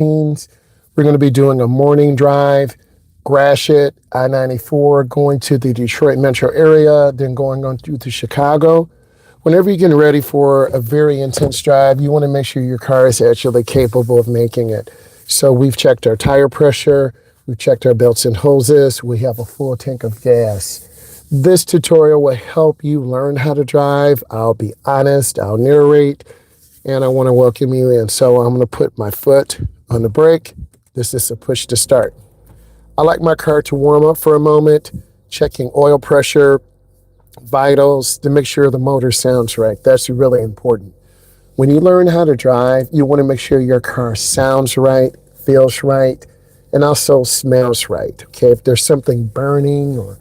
teens. We're going to be doing a morning drive, Gratiot, I-94, going to the Detroit metro area, then going on through to Chicago. Whenever you're getting ready for a very intense drive, you want to make sure your car is actually capable of making it. So we've checked our tire pressure, we've checked our belts and hoses, we have a full tank of gas. This tutorial will help you learn how to drive. I'll be honest, I'll narrate, and I want to welcome you in. So I'm going to put my foot on the brake. This is a push to start. I like my car to warm up for a moment, checking oil pressure, vitals, to make sure the motor sounds right. That's really important. When you learn how to drive, you want to make sure your car sounds right, feels right, and also smells right. Okay, if there's something burning or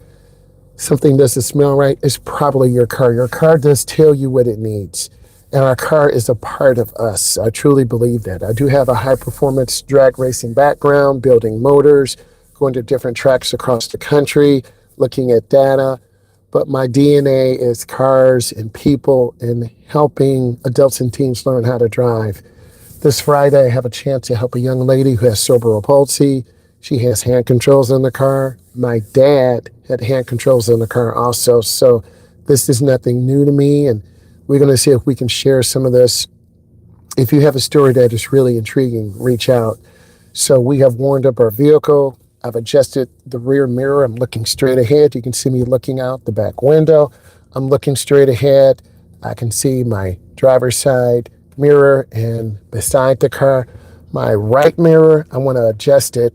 something doesn't smell right, it's probably your car. Your car does tell you what it needs. And our car is a part of us. I truly believe that. I do have a high-performance drag racing background, building motors, going to different tracks across the country, looking at data. But my DNA is cars and people and helping adults and teens learn how to drive. This Friday, I have a chance to help a young lady who has cerebral palsy. She has hand controls in the car. My dad had hand controls in the car also. So this is nothing new to me. And we're going to see if we can share some of this. If you have a story that is really intriguing, reach out. So we have warmed up our vehicle. I've adjusted the rear mirror. I'm looking straight ahead. You can see me looking out the back window. I'm looking straight ahead. I can see my driver's side mirror, and beside the car, my right mirror, I want to adjust it,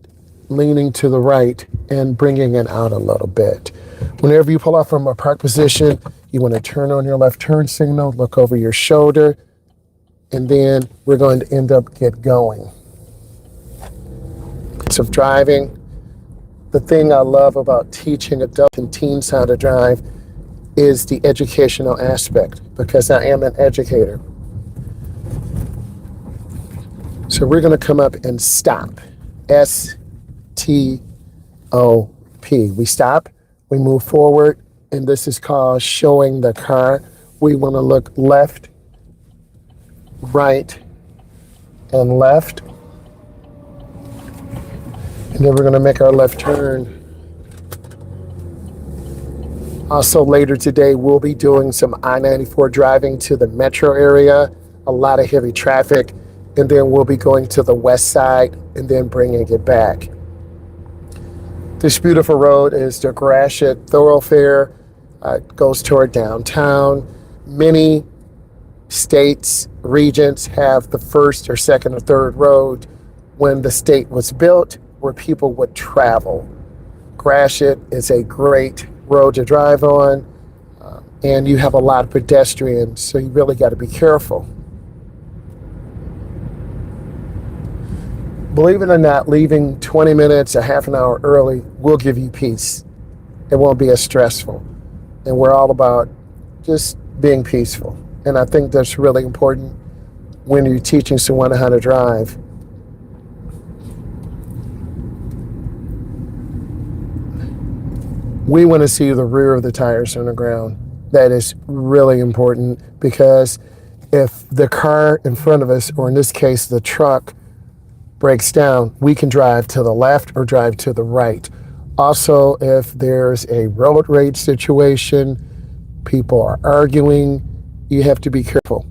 leaning to the right and bringing it out a little bit. Whenever you pull off from a park position, you want to turn on your left turn signal, look over your shoulder, and then we're going to end up get going. So driving, the thing I love about teaching adults and teens how to drive is the educational aspect, because I am an educator. So we're going to come up and stop. S-T-O-P. We stop, we move forward, and this is called showing the car. We want to look left, right, and left. And then we're going to make our left turn. Also later today, we'll be doing some I-94 driving to the metro area, a lot of heavy traffic, and then we'll be going to the west side and then bringing it back. This beautiful road is the Gratiot thoroughfare. It goes toward downtown. Many states, regions have the first or second or third road when the state was built where people would travel. Gratiot is a great road to drive on, and you have a lot of pedestrians, so you really got to be careful. Believe it or not, leaving 20 minutes, a half an hour early will give you peace. It won't be as stressful. And we're all about just being peaceful. And I think that's really important when you're teaching someone how to drive. We want to see the rear of the tires on the ground. That is really important, because if the car in front of us, or in this case, the truck, breaks down, we can drive to the left or drive to the right. Also, if there's a road rage situation, people are arguing, you have to be careful.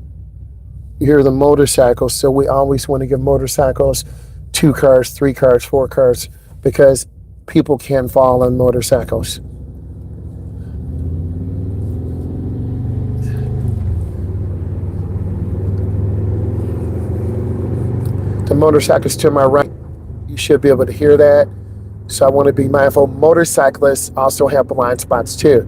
You hear the motorcycles, so we always want to give motorcycles 2 cars, 3 cars, 4 cars, because people can fall on motorcycles. The motorcycles to my right, you should be able to hear that. So I want to be mindful. Motorcyclists also have blind spots too.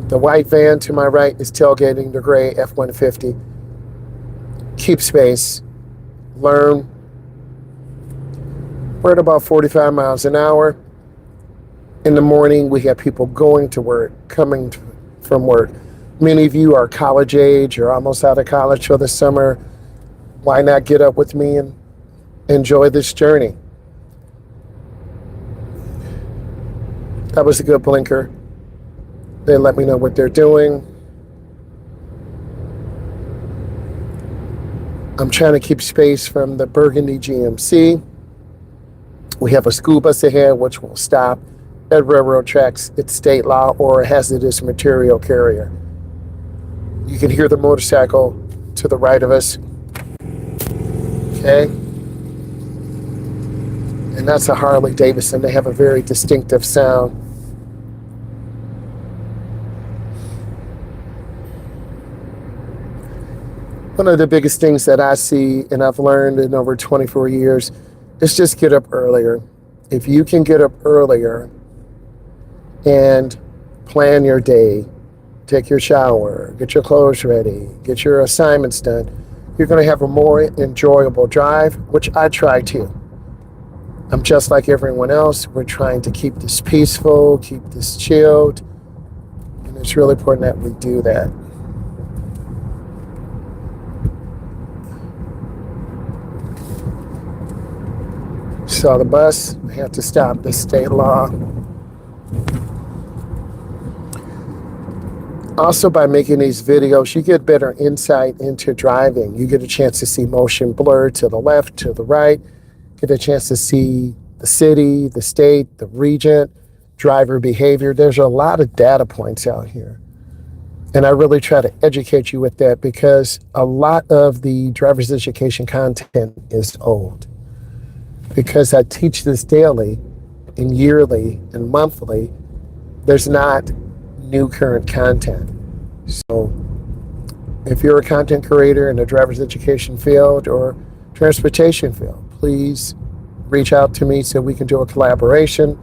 The white van to my right is tailgating the gray F-150. Keep space. Learn. We're at about 45 miles an hour. In the morning, we have people going to work, coming from work. Many of you are college age or almost out of college for the summer. Why not get up with me and enjoy this journey? That was a good blinker. They let me know what they're doing. I'm trying to keep space from the Burgundy GMC. We have a school bus ahead, which will stop at railroad tracks, it's state law, or a hazardous material carrier. You can hear the motorcycle to the right of us. Okay? And that's a Harley Davidson. They have a very distinctive sound. One of the biggest things that I see, and I've learned in over 24 years, is just get up earlier. If you can get up earlier and plan your day, take your shower, get your clothes ready, get your assignments done, you're going to have a more enjoyable drive, which I try to. I'm just like everyone else. We're trying to keep this peaceful, keep this chilled, and it's really important that we do that. So the bus, we have to stop the state law. Also, by making these videos, you get better insight into driving. You get a chance to see motion blur to the left, to the right, get a chance to see the city, the state, the region, driver behavior. There's a lot of data points out here. And I really try to educate you with that because a lot of the driver's education content is old. Because I teach this daily and yearly and monthly, there's not new current content. So if you're a content creator in the driver's education field or transportation field, please reach out to me so we can do a collaboration.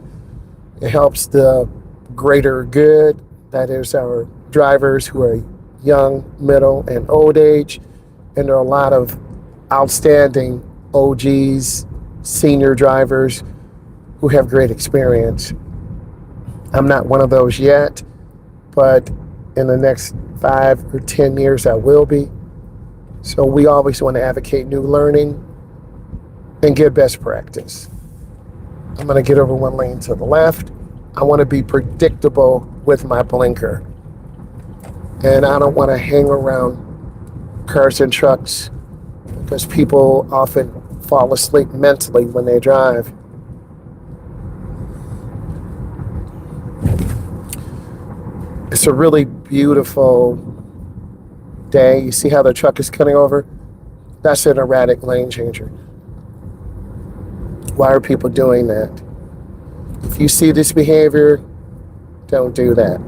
It helps the greater good, that is our drivers who are young, middle, and old age. And there are a lot of outstanding OGs, senior drivers who have great experience. I'm not one of those yet, but in the next 5 or 10 years I will be. So we always want to advocate new learning and get best practice. I'm going to get over one lane to the left. I want to be predictable with my blinker. And I don't want to hang around cars and trucks because people often fall asleep mentally when they drive. It's a really beautiful day. You see how the truck is cutting over? That's an erratic lane changer. Why are people doing that? If you see this behavior, don't do that.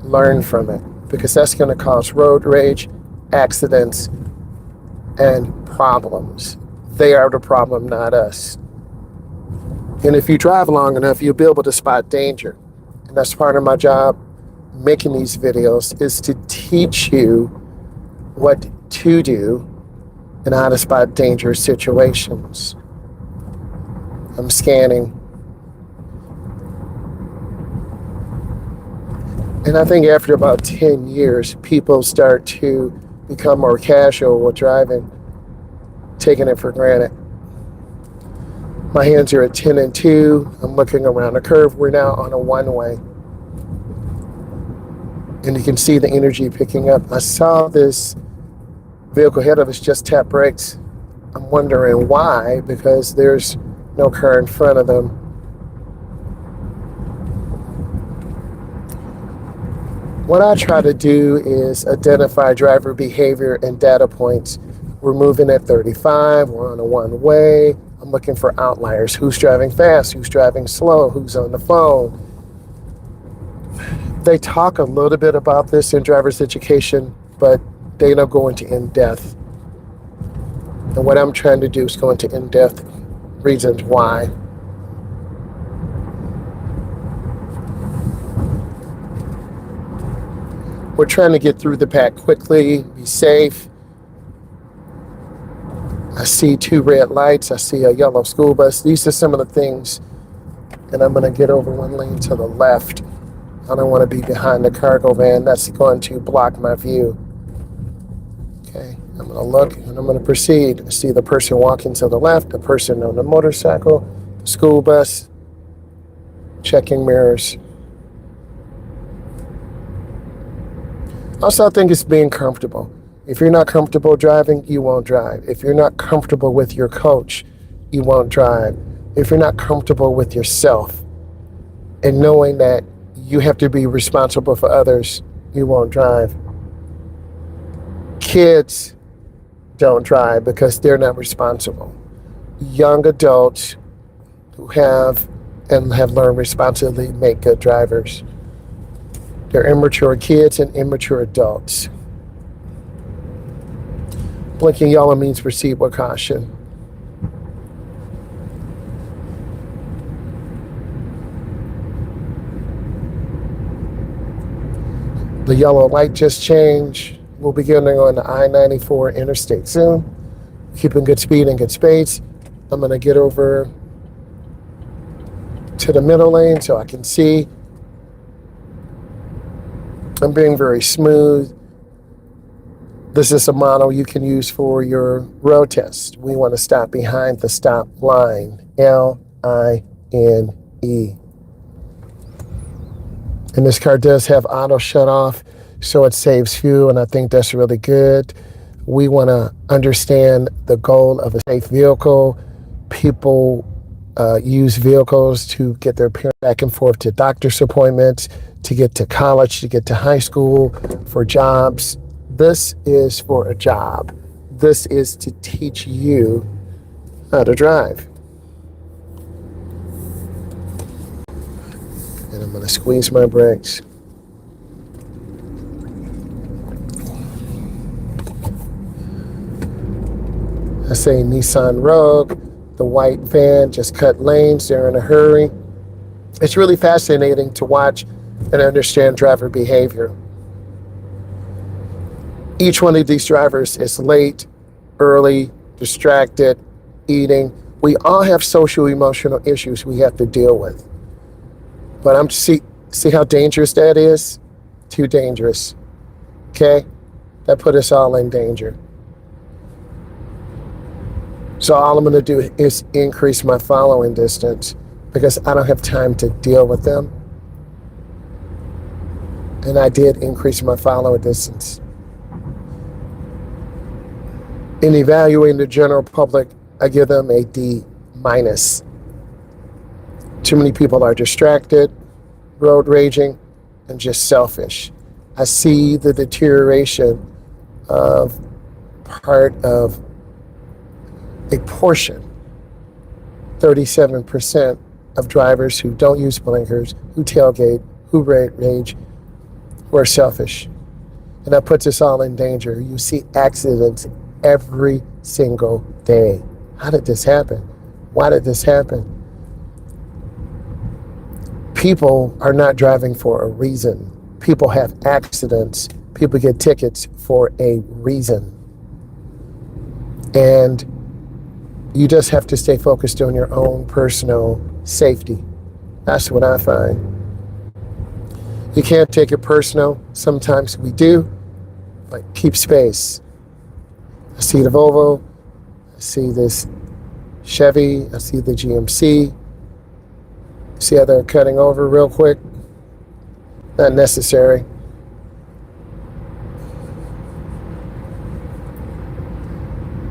Learn from it, because that's going to cause road rage, accidents, and problems. They are the problem, not us. And if you drive long enough, you'll be able to spot danger. And that's part of my job making these videos, is to teach you what to do and how to spot dangerous situations. I'm scanning. And I think after about 10 years, people start to become more casual with driving, taking it for granted. My hands are at 10 and 2. I'm looking around a curve. We're now on a one-way. And you can see the energy picking up. I saw this vehicle ahead of us just tap brakes. I'm wondering why, because there's no car in front of them. What I try to do is identify driver behavior and data points. We're moving at 35, we're on a one-way. I'm looking for outliers. Who's driving fast? Who's driving slow? Who's on the phone? They talk a little bit about this in driver's education, but they don't go into in-depth. And what I'm trying to do is go into in-depth reasons why. We're trying to get through the pack quickly, be safe. I see 2 red lights. I see a yellow school bus. These are some of the things. And I'm going to get over one lane to the left. I don't want to be behind the cargo van. That's going to block my view. Okay, I'm going to look and I'm going to proceed. I see the person walking to the left, the person on the motorcycle, the school bus, checking mirrors. Also, I think it's being comfortable. If you're not comfortable driving, you won't drive. If you're not comfortable with your coach, you won't drive. If you're not comfortable with yourself and knowing that you have to be responsible for others, you won't drive. Kids don't drive because they're not responsible. Young adults who have learned responsibly make good drivers. They're immature kids and immature adults. Blinking yellow means proceed with caution. The yellow light just changed. We'll be getting on the I-94 interstate soon. Keeping good speed and good space. I'm going to get over to the middle lane so I can see. I'm being very smooth. This is a model you can use for your road test. We want to stop behind the stop line, L-I-N-E. And this car does have auto shut off, so it saves fuel, and I think that's really good. We want to understand the goal of a safe vehicle. People use vehicles to get their parents back and forth to doctor's appointments, to get to college, to get to high school, for jobs. This is for a job. This is to teach you how to drive. And I'm going to squeeze my brakes. I say Nissan Rogue, the white van just cut lanes. They're in a hurry. It's really fascinating to watch and understand driver behavior. Each one of these drivers is late, early, distracted, eating. We all have social emotional issues we have to deal with. But see how dangerous that is? Too dangerous. Okay? That put us all in danger. So all I'm going to do is increase my following distance because I don't have time to deal with them. And I did increase my following distance. In evaluating the general public, I give them a D-. Too many people are distracted, road raging, and just selfish. I see the deterioration of part of a portion, 37% of drivers who don't use blinkers, who tailgate, who rage, who are selfish. And that puts us all in danger. You see accidents every single day. How did this happen? Why did this happen? People are not driving for a reason. People have accidents. People get tickets for a reason. And you just have to stay focused on your own personal safety. That's what I find. You can't take it personal. Sometimes we do, but keep space. I see the Volvo. I see this Chevy. I see the GMC. See how they're cutting over real quick? Not necessary.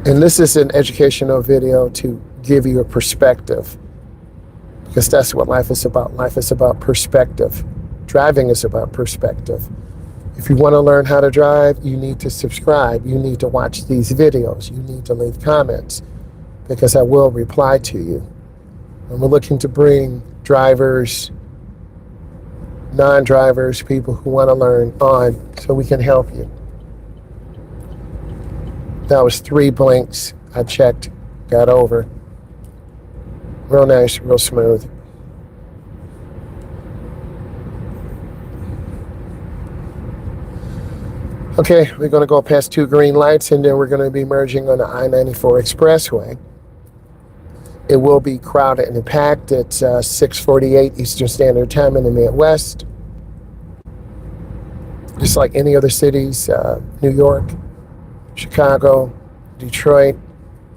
And this is an educational video to give you a perspective, because that's what life is about. Life is about perspective. Driving is about perspective. If you want to learn how to drive, you need to subscribe. You need to watch these videos. You need to leave comments, because I will reply to you. And we're looking to bring drivers, non-drivers, people who want to learn on so we can help you. That was 3 blinks. I checked, got over. Real nice, real smooth. Okay, we're going to go past 2 green lights, and then we're going to be merging on the I-94 expressway. It will be crowded and packed. It's 6:48 Eastern Standard Time in the Midwest. Just like any other cities, New York, Chicago, Detroit,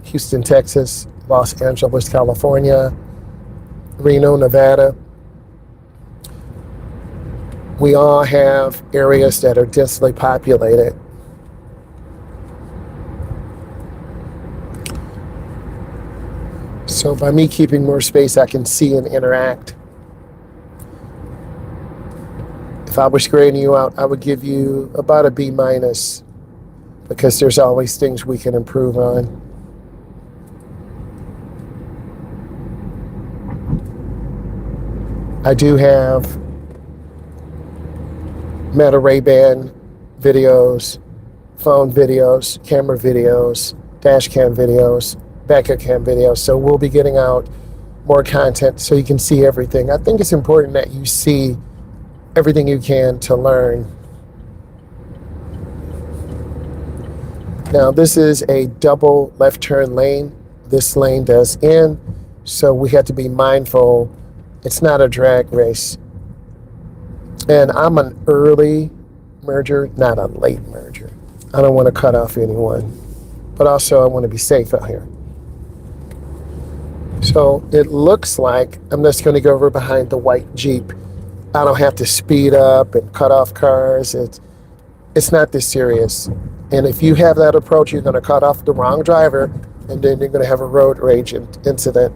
Houston, Texas, Los Angeles, California, Reno, Nevada. We all have areas that are densely populated. So by me keeping more space, I can see and interact. If I was grading you out, I would give you about a B minus, because there's always things we can improve on. I do have Meta Ray-Ban videos, phone videos, camera videos, dash cam videos, backup cam videos. So we'll be getting out more content so you can see everything. I think it's important that you see everything you can to learn. Now this is a double left turn lane. This lane does end, so we have to be mindful. It's not a drag race. And I'm an early merger, not a late merger. I don't want to cut off anyone, but also I want to be safe out here. So it looks like I'm just going to go over behind the white Jeep. I don't have to speed up and cut off cars. It's not this serious. And if you have that approach, you're going to cut off the wrong driver, and then you're going to have a road rage incident,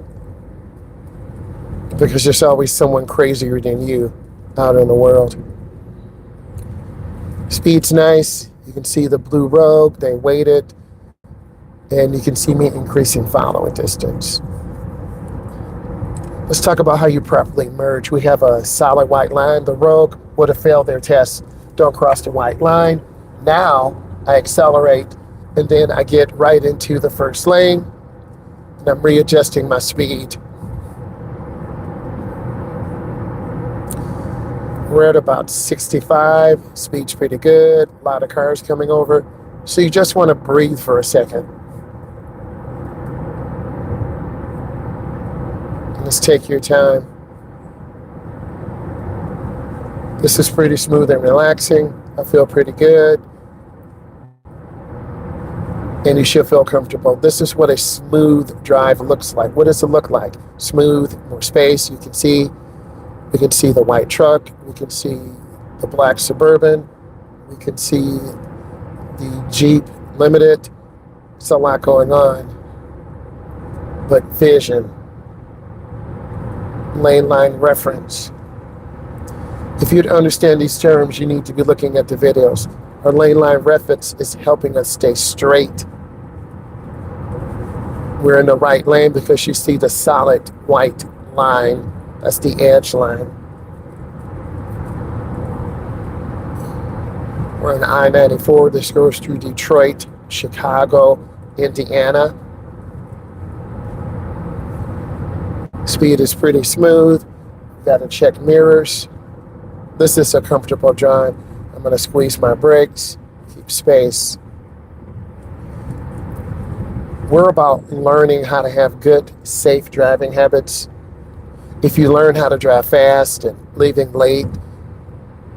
because there's always someone crazier than you out in the world. Speed's nice. You can see the blue Rogue. They waited, and you can see me increasing following distance. Let's talk about how you properly merge. We have a solid white line. The Rogue would have failed their test. Don't cross the white line. Now I accelerate, and then I get right into the first lane, and I'm readjusting my speed. We're at about 65. Speed's pretty good. A lot of cars coming over. So you just want to breathe for a second. Just take your time. This is pretty smooth and relaxing. I feel pretty good. And you should feel comfortable. This is what a smooth drive looks like. What does it look like? Smooth, more space. You can see, we can see the white truck. We can see the black Suburban. We can see the Jeep Limited. It's a lot going on. But vision. Lane line reference. If you understand these terms, you need to be looking at the videos. Our lane line reference is helping us stay straight. We're in the right lane because you see the solid white line. That's the edge line. We're on I-94. This goes through Detroit, Chicago, Indiana. Speed is pretty smooth. Got to check mirrors. This is a comfortable drive. I'm going to squeeze my brakes, keep space. We're about learning how to have good, safe driving habits. If you learn how to drive fast and leaving late,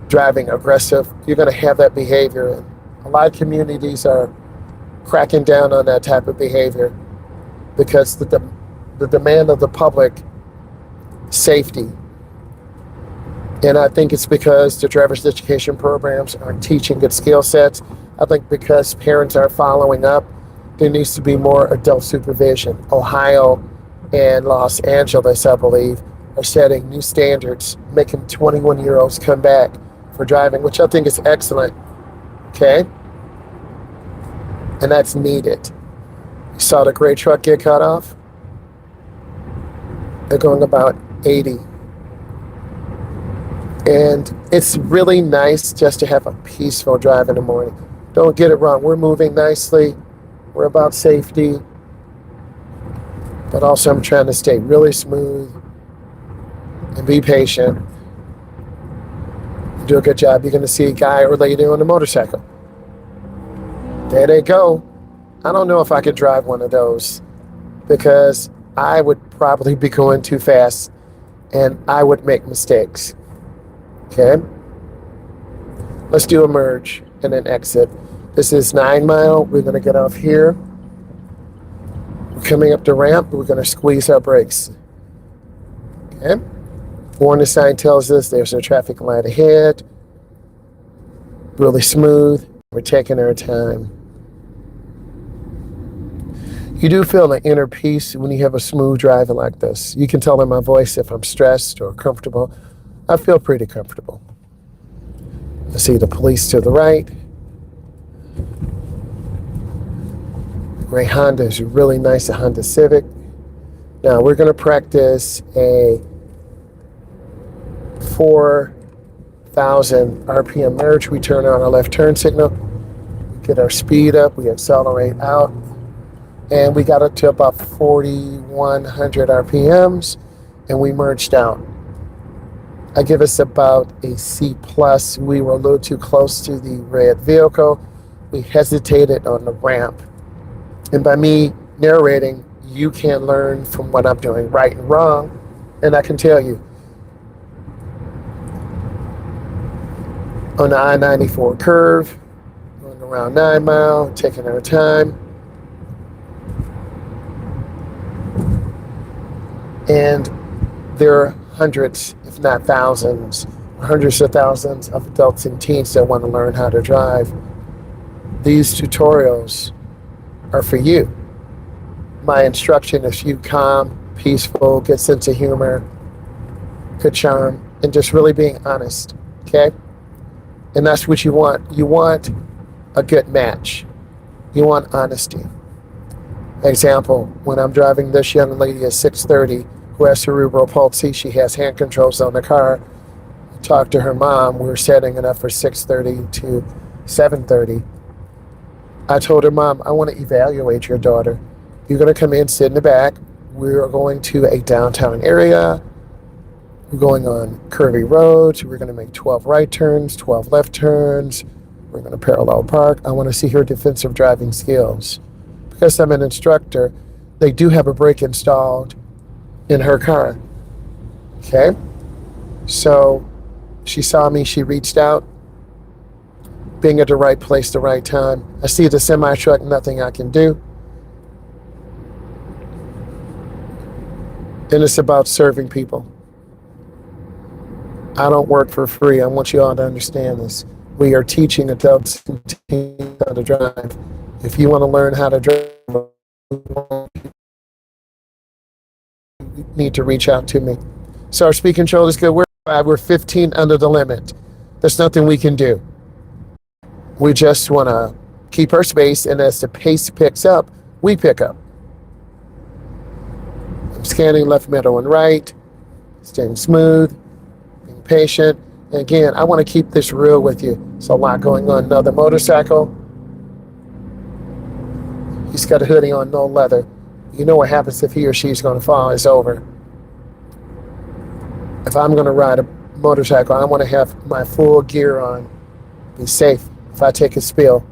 driving aggressive, you're going to have that behavior. And a lot of communities are cracking down on that type of behavior because the demand of the public, safety. And I think it's because the driver's education programs aren't teaching good skill sets. I think because parents are following up, there needs to be more adult supervision. Ohio and Los Angeles, I believe, are setting new standards, making 21-year-olds come back for driving, which I think is excellent. Okay? And that's needed. You saw the gray truck get cut off? They're going about 80. And it's really nice just to have a peaceful drive in the morning. Don't get it wrong. We're moving nicely. We're about safety. But also I'm trying to stay really smooth and be patient. Do a good job. You're going to see a guy or lady on a motorcycle. There they go. I don't know if I could drive one of those because I would probably be going too fast and I would make mistakes. Okay? Let's do a merge and an exit. This is 9 Mile. We're going to get off here. We're coming up the ramp. We're going to squeeze our brakes. Okay? Warning sign tells us there's a traffic light ahead. Really smooth. We're taking our time. You do feel an inner peace when you have a smooth driving like this. You can tell in my voice if I'm stressed or comfortable. I feel pretty comfortable. I see the police to the right. Gray Honda is really nice, a Honda Civic. Now we're going to practice a 4,000 RPM merge. We turn on our left turn signal, we get our speed up, we accelerate out, and we got it to about 4,100 RPMs, and we merged out. I give us about a C+. We were a little too close to the red vehicle. We hesitated on the ramp. And by me narrating, you can learn from what I'm doing, right and wrong. And I can tell you, on the I-94 curve, going around 9 Mile, taking our time. And there are hundreds, if not thousands, hundreds of thousands of adults and teens that want to learn how to drive. These tutorials are for you. My instruction is you calm, peaceful, good sense of humor, good charm, and just really being honest, okay? And that's what you want. You want a good match. You want honesty. Example, when I'm driving this young lady at 6:30 who has cerebral palsy, she has hand controls on the car. I talked to her mom. We were setting it up for 6:30 to 7:30. I told her, Mom, I want to evaluate your daughter. You're going to come in, sit in the back. We're going to a downtown area. We're going on curvy roads. We're going to make 12 right turns, 12 left turns. We're going to parallel park. I want to see her defensive driving skills. Because I'm an instructor, they do have a brake installed in her car. Okay? So she saw me, she reached out, being at the right place, the right time. I see the semi truck, nothing I can do. And it's about serving people. I don't work for free. I want you all to understand this. We are teaching adults and teens how to drive. If you want to learn how to drive, you need to reach out to me. So our speed control is good. We're 15 under the limit. There's nothing we can do. We just want to keep our space, and as the pace picks up, we pick up. I'm scanning left, middle, and right, staying smooth, being patient. And again, I want to keep this real with you. There's a lot going on. Another motorcycle. He's got a hoodie on, no leather. You know what happens if he or she's going to fall. It's over. If I'm going to ride a motorcycle, I want to have my full gear on. Be safe. If I take a spill,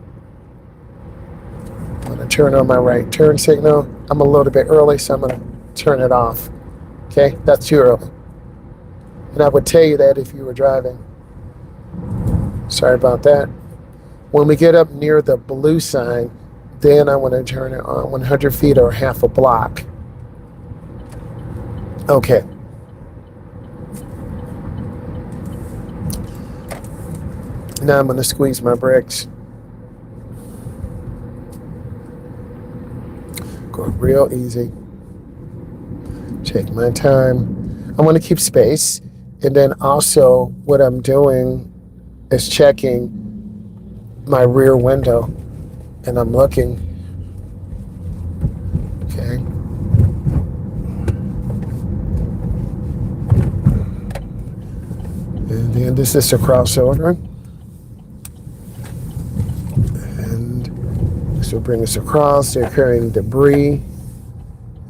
I'm going to turn on my right turn signal. I'm a little bit early, so I'm going to turn it off. Okay? That's too early. And I would tell you that if you were driving. Sorry about that. When we get up near the blue sign, then I want to turn it on 100 feet or half a block. Okay. Now I'm going to squeeze my brakes. Go real easy. Take my time. I want to keep space. And then also what I'm doing is checking my rear window. And I'm looking. Okay. And then this is a crossover. And this will bring us across. They're carrying debris.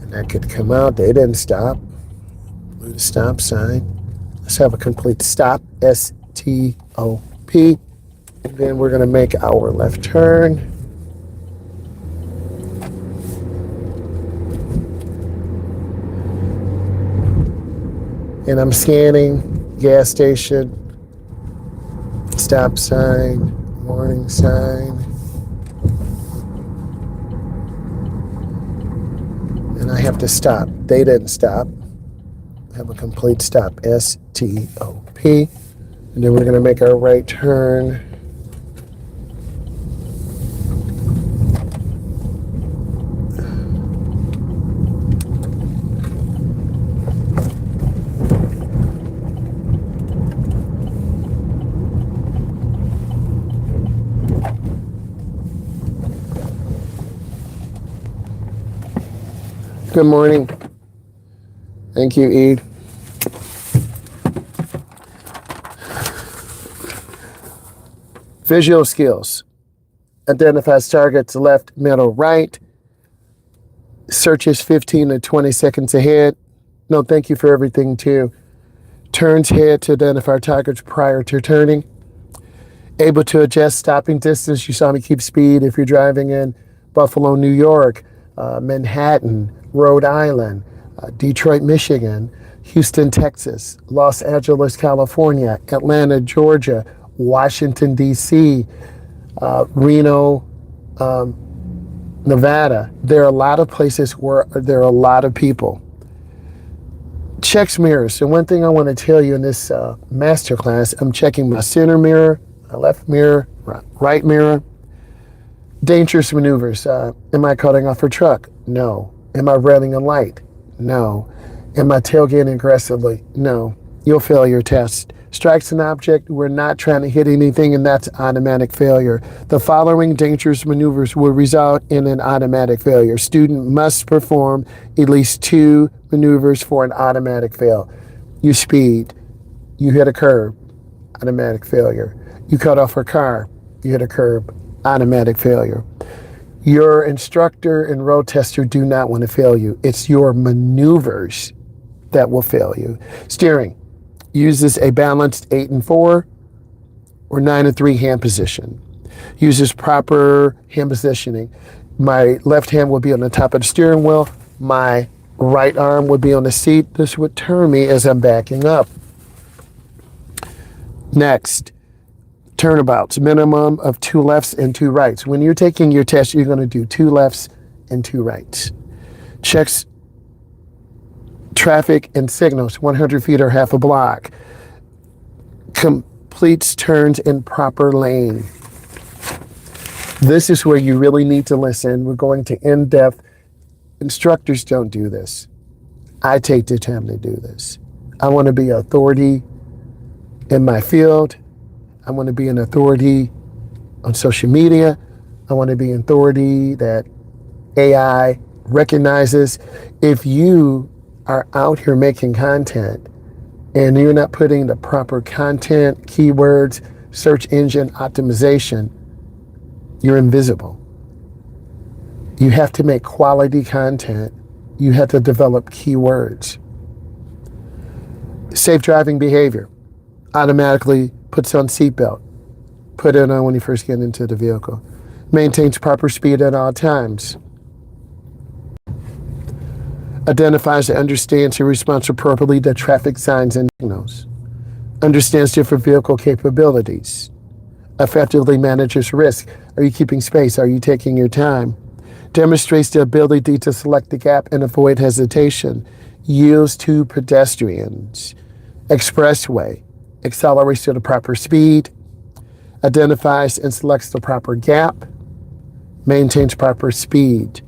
And that could come out. They didn't stop. Blue stop sign. Let's have a complete stop. S-T-O-P. And then we're going to make our left turn. And I'm scanning gas station, stop sign, warning sign. And I have to stop. They didn't stop. Have a complete stop. S-T-O-P. And then we're going to make our right turn. Good morning. Thank you, E. Visual skills. Identifies targets left, middle, right. Searches 15 to 20 seconds ahead. No, thank you for everything, too. Turns head to identify targets prior to turning. Able to adjust stopping distance. You saw me keep speed if you're driving in Buffalo, New York, Manhattan, Rhode Island, Detroit, Michigan, Houston, Texas, Los Angeles, California, Atlanta, Georgia, Washington, D.C., Reno, Nevada. There are a lot of places where there are a lot of people. Checks mirrors. And one thing I want to tell you in this masterclass, I'm checking my center mirror, my left mirror, right mirror. Dangerous maneuvers. Am I cutting off a truck? No. Am I running a light? No. Am I tailgating aggressively? No. You'll fail your test. Strikes an object, we're not trying to hit anything, and that's automatic failure. The following dangerous maneuvers will result in an automatic failure. Student must perform at least 2 maneuvers for an automatic fail. You speed, you hit a curb, automatic failure. You cut off a car, you hit a curb, automatic failure. Your instructor and road tester do not want to fail you. It's your maneuvers that will fail you. Steering. Uses a balanced 8-4 or 9-3 hand position. Uses proper hand positioning. My left hand will be on the top of the steering wheel. My right arm would be on the seat. This would turn me as I'm backing up. Next, turnabouts. Minimum of 2 lefts and 2 rights. When you're taking your test, you're going to do 2 lefts and 2 rights. Checks traffic and signals, 100 feet or half a block. Completes turns in proper lane. This is where you really need to listen. We're going to in-depth. Instructors don't do this. I take the time to do this. I want to be authority in my field. I want to be an authority on social media. I want to be an authority that AI recognizes. If you are out here making content and you're not putting the proper content, keywords, search engine optimization, you're invisible. You have to make quality content. You have to develop keywords. Safe driving behavior. Automatically puts on seatbelt. Put it on when you first get into the vehicle. Maintains proper speed at all times. Identifies and understands and responds appropriately to traffic signs and signals. Understands different vehicle capabilities. Effectively manages risk. Are you keeping space? Are you taking your time? Demonstrates the ability to select the gap and avoid hesitation. Yields to pedestrians. Expressway. Accelerates to the proper speed. Identifies and selects the proper gap. Maintains proper speed.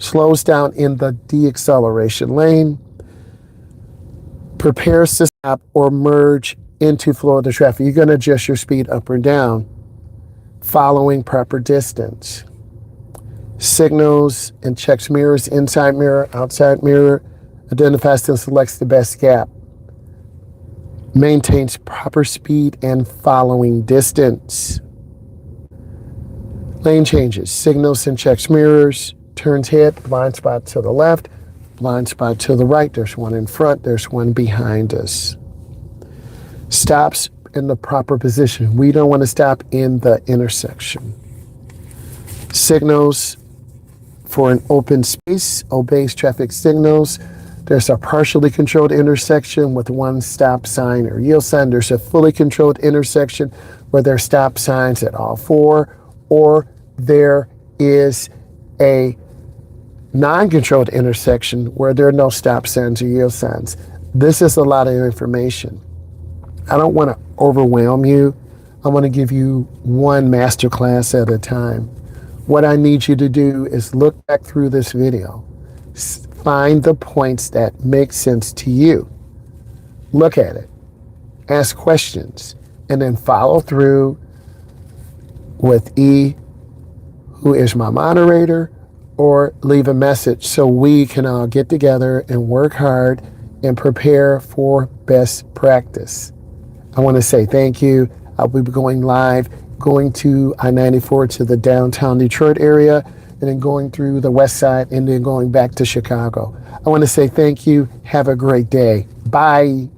Slows down in the deacceleration lane, prepares to stop or merge into flow of the traffic. You're going to adjust your speed up or down, following proper distance. Signals and checks mirrors, inside mirror, outside mirror, identifies and selects the best gap. Maintains proper speed and following distance. Lane changes, signals and checks mirrors, turns head, blind spot to the left, blind spot to the right. There's one in front, there's one behind us. Stops in the proper position. We don't want to stop in the intersection. Signals for an open space, obeys traffic signals. There's a partially controlled intersection with one stop sign or yield sign. There's a fully controlled intersection where there are stop signs at all 4, or there is a non-controlled intersection where there are no stop signs or yield signs. This is a lot of information. I don't want to overwhelm you. I want to give you one masterclass at a time. What I need you to do is look back through this video. Find the points that make sense to you. Look at it. Ask questions. And then follow through with E, who is my moderator, or leave a message so we can all get together and work hard and prepare for best practice. I want to say thank you. I'll be going live, going to I-94 to the downtown Detroit area, and then going through the west side and then going back to Chicago. I want to say thank you. Have a great day. Bye.